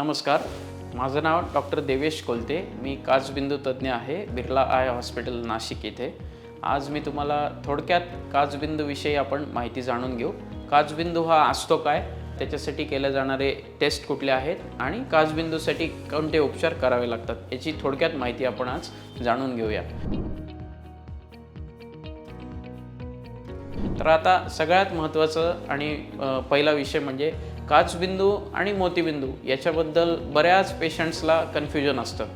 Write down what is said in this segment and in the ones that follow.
नमस्कार, माझं नाव डॉक्टर देवेश कोलते. मी काचबिंदू तज्ज्ञ आहे, बिर्ला आय हॉस्पिटल नाशिक येथे. आज मी तुम्हाला थोडक्यात काचबिंदूविषयी आपण माहिती जाणून घेऊ. काचबिंदू हा असतो काय, त्याच्यासाठी केले जाणारे टेस्ट कुठले आहेत आणि काचबिंदूसाठी कोणते उपचार करावे लागतात, याची थोडक्यात माहिती आपण आज जाणून घेऊया. तर आता सगळ्यात महत्त्वाचं आणि पहिला विषय म्हणजे काचबिंदू आणि मोतीबिंदू याच्याबद्दल बऱ्याच पेशंट्सला कन्फ्युजन असतं.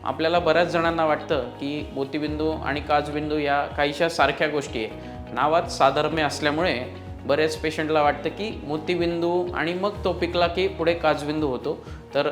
आपल्याला बऱ्याच जणांना वाटतं की मोतीबिंदू आणि काचबिंदू या काहीशा सारख्या गोष्टी आहे. नावात साधर्म्य असल्यामुळे बऱ्याच पेशंटला वाटतं की मोतीबिंदू आणि मग तो पिकला की पुढे काचबिंदू होतो. तर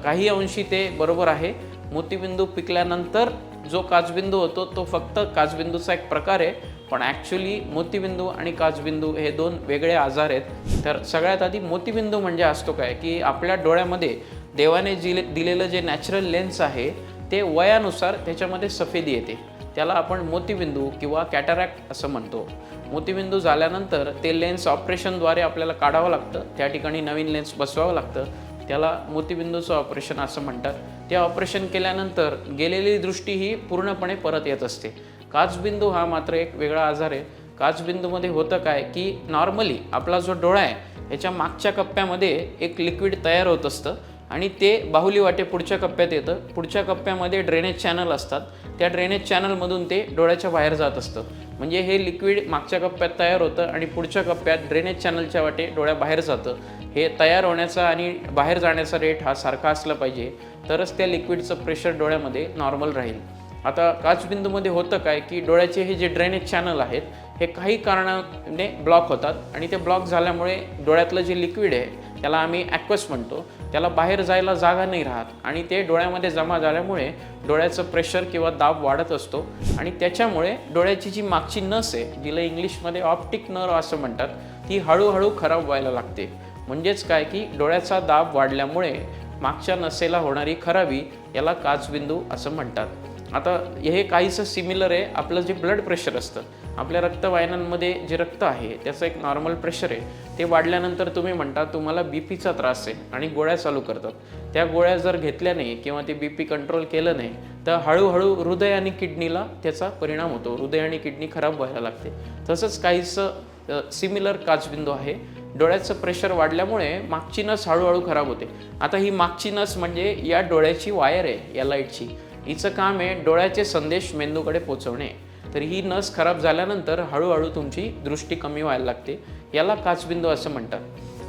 काही अंशी ते बरोबर आहे. मोतीबिंदू पिकल्यानंतर जो काचबिंदू होतो तो फक्त काचबिंदूचा एक प्रकार आहे, पण ॲक्च्युली मोतीबिंदू आणि काचबिंदू हे दोन वेगळे आजार आहेत. तर सगळ्यात आधी मोतीबिंदू म्हणजे असतो काय की आपल्या डोळ्यामध्ये देवाने दिलेलं जे नॅचरल लेन्स आहे ते वयानुसार त्याच्यामध्ये सफेदी येते. त्याला आपण मोतीबिंदू किंवा कॅटरॅक्ट असं म्हणतो. मोतीबिंदू झाल्यानंतर ते लेन्स ऑपरेशनद्वारे आपल्याला काढावं लागतं. त्या ठिकाणी नवीन लेन्स बसवावं लागतं. त्याला मोतीबिंदूचं ऑपरेशन असं म्हणतात. ते ऑपरेशन केल्यानंतर गेलेली दृष्टी ही पूर्णपणे परत येत असते. काचबिंदू हा मात्र एक वेगळा आजार आहे. काचबिंदूमध्ये होतं काय की नॉर्मली आपला जो डोळा आहे ह्याच्या मागच्या कप्प्यामध्ये एक लिक्विड तयार होत असतं आणि ते बाहुली वाटे पुढच्या कप्प्यात येतं. पुढच्या कप्प्यामध्ये ड्रेनेज चॅनल असतात. त्या ड्रेनेज चॅनलमधून ते डोळ्याच्या बाहेर जात असतं. म्हणजे हे लिक्विड मागच्या कप्प्यात तयार होतं आणि पुढच्या कप्प्यात ड्रेनेज चॅनलच्या वाटे डोळ्याबाहेर जातं. हे तयार होण्याचा आणि बाहेर जाण्याचा रेट हा सारखा असला पाहिजे, तरच त्या लिक्विडचं प्रेशर डोळ्यामध्ये नॉर्मल राहील. आता काचबिंदूमध्ये होतं काय की डोळ्याचे हे जे ड्रेनेज चॅनल आहेत हे काही कारणाने ब्लॉक होतात आणि ते ब्लॉक झाल्यामुळे डोळ्यातलं जे लिक्विड आहे त्याला आम्ही ॲक्वस म्हणतो, त्याला बाहेर जायला जागा नाही राहत आणि ते डोळ्यामध्ये जमा झाल्यामुळे डोळ्याचं प्रेशर किंवा दाब वाढत असतो आणि त्याच्यामुळे डोळ्याची जी मागची नस आहे, जिला इंग्लिशमध्ये ऑप्टिक नर्व असं म्हणतात, ती हळूहळू खराब व्हायला लागते. म्हणजेच काय की डोळ्याचा दाब वाढल्यामुळे मागच्या नसेला होणारी खराबी याला काचबिंदू असं म्हणतात. आता हे काहीसं सिमिलर आहे. आपलं जे ब्लड प्रेशर असतं, आपल्या रक्तवाहिन्यांमध्ये जे रक्त आहे त्याचं एक नॉर्मल प्रेशर आहे, ते वाढल्यानंतर तुम्ही म्हणता तुम्हाला बीपीचा त्रास आहे आणि गोळ्या चालू करतात. त्या गोळ्या जर घेतल्या नाही किंवा ते बीपी कंट्रोल केलं नाही तर हळूहळू हृदय आणि किडनीला त्याचा परिणाम होतो. हृदय आणि किडनी खराब व्हायला लागते. तसंच काहीसं सिमिलर काचबिंदू आहे. डोळ्याचं प्रेशर वाढल्यामुळे मागची नस हळूहळू खराब होते. आता ही मागची नस म्हणजे या डोळ्याची वायर आहे, या लाईटची. हिचं काम आहे डोळ्याचे संदेश मेंदूकडे पोचवणे. तर ही नस खराब झाल्यानंतर हळूहळू तुमची दृष्टी कमी व्हायला लागते. याला काचबिंदू असं म्हणतात.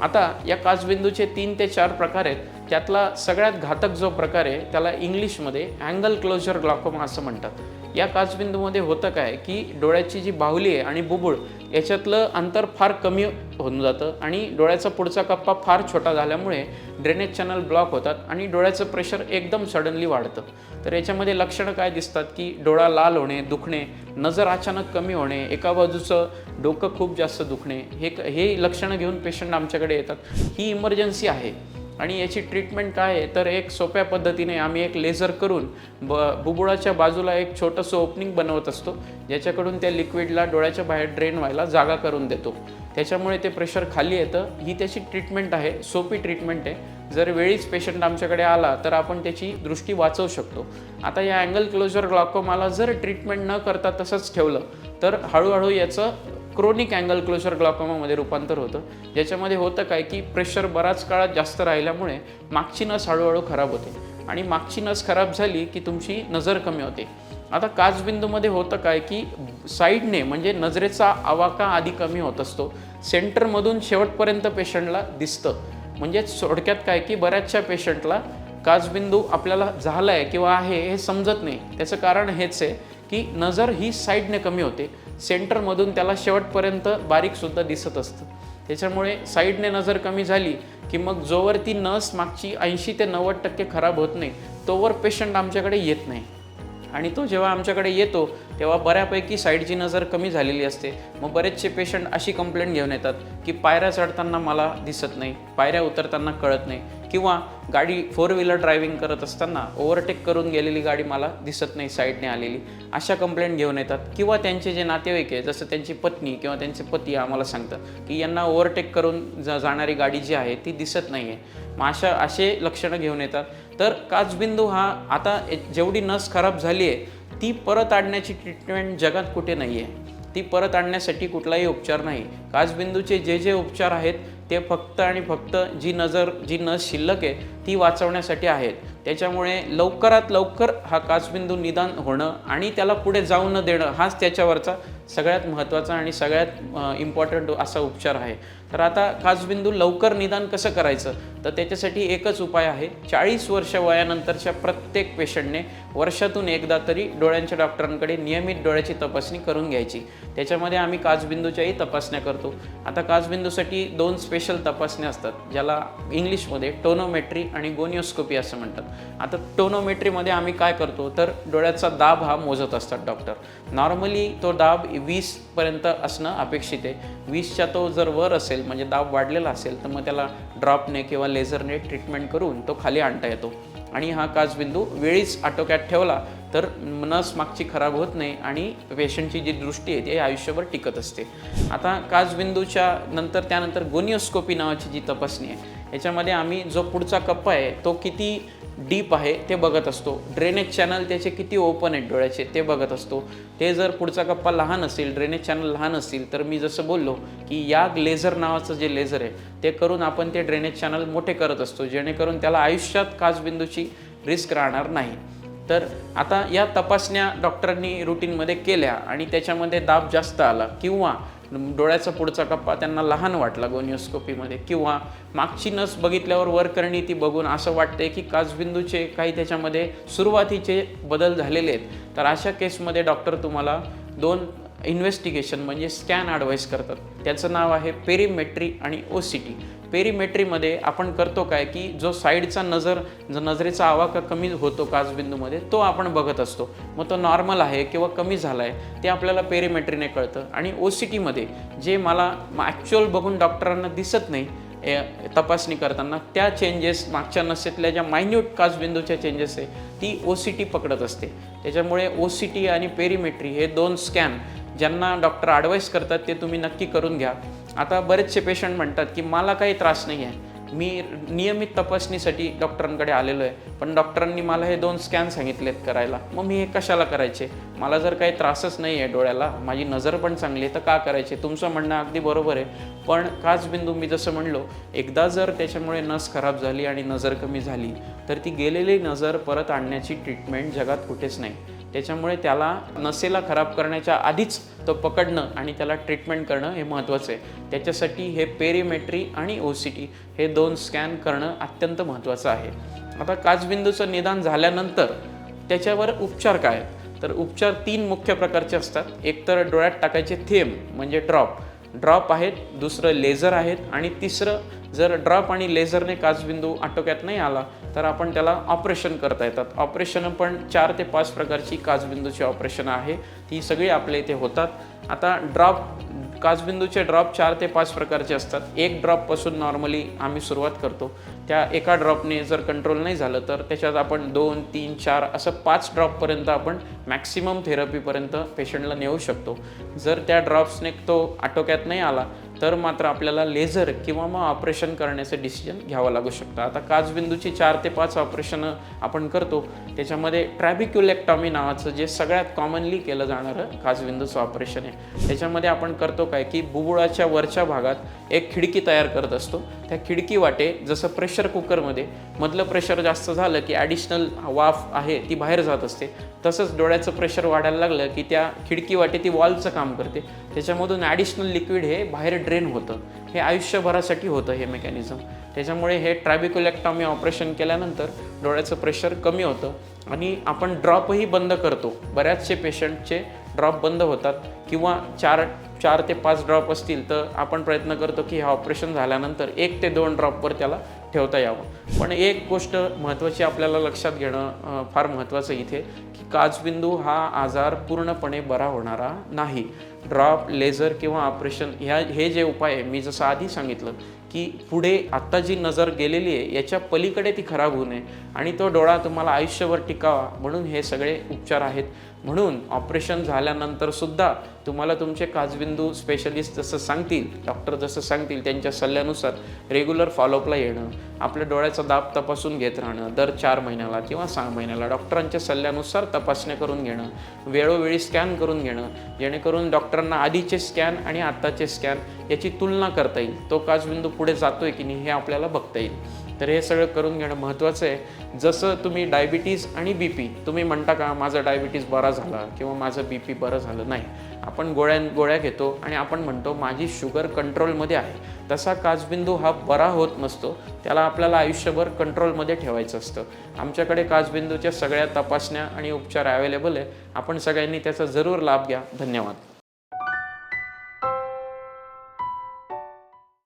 आता या काचबिंदूचे 3 ते 4 प्रकार आहेत. त्यातला सगळ्यात घातक जो प्रकार आहे त्याला इंग्लिशमध्ये अँगल क्लोजर ग्लॉकोमा असं म्हणतात. या काचबिंदूमध्ये होतं काय की डोळ्याची जी बाहुली आहे आणि बुबुळ याच्यातलं अंतर फार कमी होऊन जातं आणि डोळ्याचा पुढचा कप्पा फार छोटा झाल्यामुळे ड्रेनेज चॅनल ब्लॉक होतात आणि डोळ्याचं प्रेशर एकदम सडनली वाढतं. तर याच्यामध्ये लक्षणं काय दिसतात की डोळा लाल होणे, दुखणे, नजर अचानक कमी होणे, एका बाजूचं डोकं खूप जास्त दुखणे, हे लक्षणं घेऊन पेशंट आमच्याकडे येतात. ही इमर्जन्सी आहे आणि याची ट्रीटमेंट काय आहे तर एक सोप्या पद्धतीने आम्ही एक लेझर करून बुबुळाच्या बाजूला एक छोटंसं ओपनिंग बनवत असतो, ज्याच्याकडून त्या लिक्विडला डोळ्याच्या बाहेर ड्रेन व्हायला जागा करून देतो. त्याच्यामुळे ते प्रेशर खाली येतं. ही त्याची ट्रीटमेंट आहे, सोपी ट्रीटमेंट आहे. जर वेळीच पेशंट आमच्याकडे आला तर आपण त्याची दृष्टी वाचवू शकतो. आता या अँगल क्लोजर ग्लॉकोमाला जर ट्रीटमेंट न करता तसंच ठेवलं तर हळूहळू याचं क्रोनिक अँगल क्लोजर ग्लॉकोमामध्ये रूपांतर होतं. ज्याच्यामध्ये होतं काय की प्रेशर बराच काळात जास्त राहिल्यामुळे मागची नस हळूहळू खराब होते आणि मागची नस खराब झाली की तुमची नजर कमी होते. आता काचबिंदूमध्ये होतं काय की साईडने म्हणजे नजरेचा आवाका आधी कमी होत असतो, सेंटरमधून शेवटपर्यंत पेशंटला दिसतं. म्हणजे थोडक्यात काय की बऱ्याचशा पेशंटला काचबिंदू आपल्याला झाला आहे किंवा आहे हे समजत नाही. त्याचं कारण हेच आहे की नजर ही साईडने कमी होते, सेंटरमधून त्याला शेवटपर्यंत बारीकसुद्धा दिसत असतं. त्याच्यामुळे साईडने नजर कमी झाली की मग जोवर ती नस मागची 80 ते 90% खराब होत नाही तोवर पेशंट आमच्याकडे येत नाही आणि तो जेव्हा आमच्याकडे येतो तेव्हा बऱ्यापैकी साईडची नजर कमी झालेली असते. मग बरेचसे पेशंट अशी कंप्लेंट घेऊन येतात की पायऱ्या चढताना मला दिसत नाही, पायऱ्या उतरताना कळत नाही, किंवा गाडी 4 व्हीलर ड्रायव्हिंग करत असताना ओव्हरटेक करून गेलेली गाडी मला दिसत नाही साईडने आलेली, अशा कंप्लेंट घेऊन येतात. किंवा त्यांचे जे नातेवाईक आहे, जसं त्यांची पत्नी किंवा त्यांचे पती आम्हाला सांगतात की यांना ओव्हरटेक करून जाणारी गाडी जी आहे ती दिसत नाही आहे. मग असे लक्षणं घेऊन येतात. तर काचबिंदू हा आता जेवढी नस खराब झाली आहे ती परत आणण्याची ट्रीटमेंट जगात कुठे नाही आहे. ती परत आणण्यासाठी कुठलाही उपचार नाही. काचबिंदूचे जे उपचार आहेत ते फक्त आणि फक्त जी नस शिल्लक आहे ती वाचवण्यासाठी आहेत. त्याच्यामुळे लवकरात लवकर हा काचबिंदू निदान होणं आणि त्याला पुढे जाऊ न देणं हाच त्याच्यावरचा सगळ्यात महत्त्वाचा आणि सगळ्यात इम्पॉर्टंट असा उपचार आहे. तर आता काचबिंदू लवकर निदान कसं करायचं, तर त्याच्यासाठी एकच उपाय आहे. 40 वर्ष वयानंतरच्या प्रत्येक पेशंटने वर्षातून एकदा तरी डोळ्यांच्या डॉक्टरांकडे नियमित डोळ्याची तपासणी करून घ्यायची. त्याच्यामध्ये आम्ही काचबिंदूच्याही तपासण्या करतो. आता काचबिंदूसाठी 2 स्पेशल तपासण्या असतात, ज्याला इंग्लिशमध्ये टोनोमेट्री आणि गोनिओस्कोपी असं म्हणतात. आता टोनोमेट्रीमध्ये आम्ही काय करतो, तर डोळ्याचा दाब हा मोजत असतात डॉक्टर. नॉर्मली तो दाब 20 पर्यंत असणं अपेक्षित आहे. 20च्या तो जर वर असेल म्हणजे दाब वाढलेला असेल तर मग त्याला ड्रॉपने किंवा लेझरने ट्रीटमेंट करून तो खाली आणता येतो. आणि हा काचबिंदू वेळीच आटोक्यात ठेवला तर नस मागची खराब होत नाही आणि पेशंटची जी दृष्टी आहे ती आयुष्यभर टिकत असते. आता काचबिंदूच्या त्यानंतर गोनिओस्कोपी नावाची जी तपासणी आहे, याच्यामध्ये आम्ही जो पुढचा कप्पा आहे तो किती डीप आहे ते बघत असतो. ड्रेनेज चॅनल त्याचे किती ओपन आहेत डोळ्याचे ते बघत असतो. ते जर पुढचा कप्पा लहान असेल, ड्रेनेज चॅनल लहान असतील, तर मी जसं बोललो की याग लेझर नावाचं जे लेझर आहे ते करून आपण ते ड्रेनेज चॅनल मोठे करत असतो, जेणेकरून त्याला आयुष्यात काचबिंदूची रिस्क राहणार नाही. तर आता या तपासण्या डॉक्टरांनी रुटीनमध्ये केल्या आणि त्याच्यामध्ये दाब जास्त आला किंवा डोळ्याचा पुढचा कप्पा त्यांना लहान वाटला गोनिओस्कोपीमध्ये, किंवा मागची नस बघितल्यावर वरकरणी ती बघून असं वाटतंय की काचबिंदूचे काही त्याच्यामध्ये सुरुवातीचे बदल झालेले आहेत, तर अशा केसमध्ये डॉक्टर तुम्हाला 2 इन्व्हेस्टिगेशन म्हणजे स्कॅन ॲडवाईस करतात. त्याचं नाव आहे पेरिमेट्री आणि OCT. पेरिमेट्रीमध्ये आपण करतो काय की जो साईडचा नजरेचा आवाका कमी होतो काचबिंदूमध्ये तो आपण बघत असतो. मग तो नॉर्मल आहे किंवा कमी झाला आहे ते आपल्याला पेरिमेट्रीने कळतं. आणि OCTमध्ये जे मला ॲक्च्युअल बघून डॉक्टरांना दिसत नाही तपासणी करताना, त्या चेंजेस मागच्या नसेतल्या ज्या मायन्यूट काचबिंदूच्या चेंजेस आहे ती OCT पकडत असते. त्याच्यामुळे OCT आणि पेरिमेट्री हे 2 स्कॅन ज्यांना डॉक्टर ॲडवाईस करतात ते तुम्ही नक्की करून घ्या. आता बरेचसे पेशंट म्हणतात की मला काही त्रास नाही आहे, मी नियमित तपासणीसाठी डॉक्टरांकडे आलेलो आहे, पण डॉक्टरांनी मला हे 2 स्कॅन सांगितलेत करायला, मग मी हे कशाला करायचे, मला जर काही त्रासच नाही आहे डोळ्याला, माझी नजर पण चांगली आहे, तर का करायचे. तुमचं म्हणणं अगदी बरोबर आहे, पण काचबिंदू मी जसं म्हणलो एकदा जर त्याच्यामुळे नस खराब झाली आणि नजर कमी झाली तर ती गेलेली नजर परत आणण्याची ट्रीटमेंट जगात कुठेच नाही. त्याच्यामुळे त्याला नसेला खराब करण्याच्या आधीच तो पकडणं आणि त्याला ट्रीटमेंट करणं हे महत्त्वाचं आहे. त्याच्यासाठी हे पेरिमेट्री आणि OCT हे 2 स्कॅन करणं अत्यंत महत्त्वाचं आहे. आता काचबिंदूचं निदान झाल्यानंतर त्याच्यावर उपचार काय आहेत, तर उपचार 3 मुख्य प्रकारचे असतात. एक तर डोळ्यात टाकायचे थेंब म्हणजे ड्रॉप आहेत, दुसरं लेझर आहेत आणि तिसरं जर ड्रॉप आणि लेझरने काचबिंदू आटोक्यात नाही आला तर आपण त्याला ऑपरेशन करता येतात. ऑपरेशन पण 4 ते 5 प्रकारची काचबिंदूची ऑपरेशन आहे, ती सगळी आपल्या इथे होतात. आता काचबिंदूचे ड्रॉप 4 ते 5 प्रकारचे असतात. 1 ड्रॉपपासून नॉर्मली आम्ही सुरुवात करतो. त्या एका ड्रॉपने जर कंट्रोल नाही झालं तर त्याच्यात आपण 2, 3, 4 असं 5 ड्रॉपपर्यंत आपण मॅक्सिमम थेरपीपर्यंत पेशंटला नेऊ शकतो. जर त्या ड्रॉप्सने तो आटोक्यात नाही आला तर मात्र आपल्याला लेझर किंवा मग ऑपरेशन करण्याचं डिसिजन घ्यावं लागू शकतं. आता काचबिंदूची 4 ते 5 ऑपरेशनं आपण करतो. त्याच्यामध्ये ट्रॅबिक्युलेक्टॉमी नावाचं जे सगळ्यात कॉमनली केलं जाणारं काचबिंदूचं ऑपरेशन आहे. त्याच्यामध्ये आपण करतो काय की बुबुळाच्या वरच्या भागात एक खिडकी तयार करत असतो. त्या खिडकी वाटे जसं प्रेशर कुकरमध्ये मधलं प्रेशर जास्त झालं की ॲडिशनल वाफ आहे ती बाहेर जात असते, तसंच डोळ्याचं प्रेशर वाढायला लागलं की त्या खिडकी वाटे ती वॉलचं काम करते. त्याच्यामधून ॲडिशनल लिक्विड हे बाहेर ड्रेन होतं. हे आयुष्यभरासाठी होतं हे मेकॅनिझम. त्याच्यामुळे हे ट्रॅबिक्युलेक्टॉमी ऑपरेशन केल्यानंतर डोळ्याचं प्रेशर कमी होतं आणि आपण ड्रॉपही बंद करतो. बऱ्याचशे पेशंटचे ड्रॉप बंद होतात किंवा 4 ते 5 ड्रॉप असतील तर आपण प्रयत्न करतो की हे ऑपरेशन झाल्यानंतर 1 ते 2 ड्रॉपवर त्याला ठेवता यावं. पण एक गोष्ट महत्त्वाची आपल्याला लक्षात घेणं फार महत्त्वाचं इथे की काचबिंदू हा आजार पूर्णपणे बरा होणारा नाही. ड्रॉप, लेझर किंवा ऑपरेशन हे जे उपाय आहे मी जसं आधी सांगितलं की पुढे आत्ता जी नजर गेलेली आहे याच्या पलीकडे ती खराब होऊ नये आणि तो डोळा तुम्हाला आयुष्यभर टिकावा म्हणून हे सगळे उपचार आहेत. म्हणून ऑपरेशन झाल्यानंतर सुद्धा तुम्हाला तुमचे काचबिंदू स्पेशलिस्ट जसं सांगतील, डॉक्टर जसं सांगतील त्यांच्या सल्ल्यानुसार रेग्युलर फॉलोअपला येणं, आपल्या डोळ्याचा दाब तपासून घेत राहणं, दर 4 महिन्याला किंवा 6 महिन्याला डॉक्टरांच्या सल्ल्यानुसार तपासण्या करून घेणं, वेळोवेळी स्कॅन करून घेणं, जेणेकरून डॉक्टरांना आधीचे स्कॅन आणि आत्ताचे स्कॅन याची तुलना करता येईल. तो काचबिंदू पुढे जातोय की नाही हे आपल्याला बघता येईल. तर हे सगळं करून घेणं महत्त्वाचं आहे. जसं तुम्ही डायबिटीज आणि BP तुम्ही म्हणता का माझा डायबिटीज बरा झाला किंवा माझं BP बरं झालं, नाही. आपण गोळ्या घेतो आणि आपण म्हणतो माझी शुगर कंट्रोलमध्ये आहे. तसा काचबिंदू हा बरा होत नसतो, त्याला आपल्याला आयुष्यभर कंट्रोलमध्ये ठेवायचं असतं. आमच्याकडे काचबिंदूच्या सगळ्या तपासण्या आणि उपचार अवेलेबल आहे. आपण सगळ्यांनी त्याचा जरूर लाभ घ्या. धन्यवाद.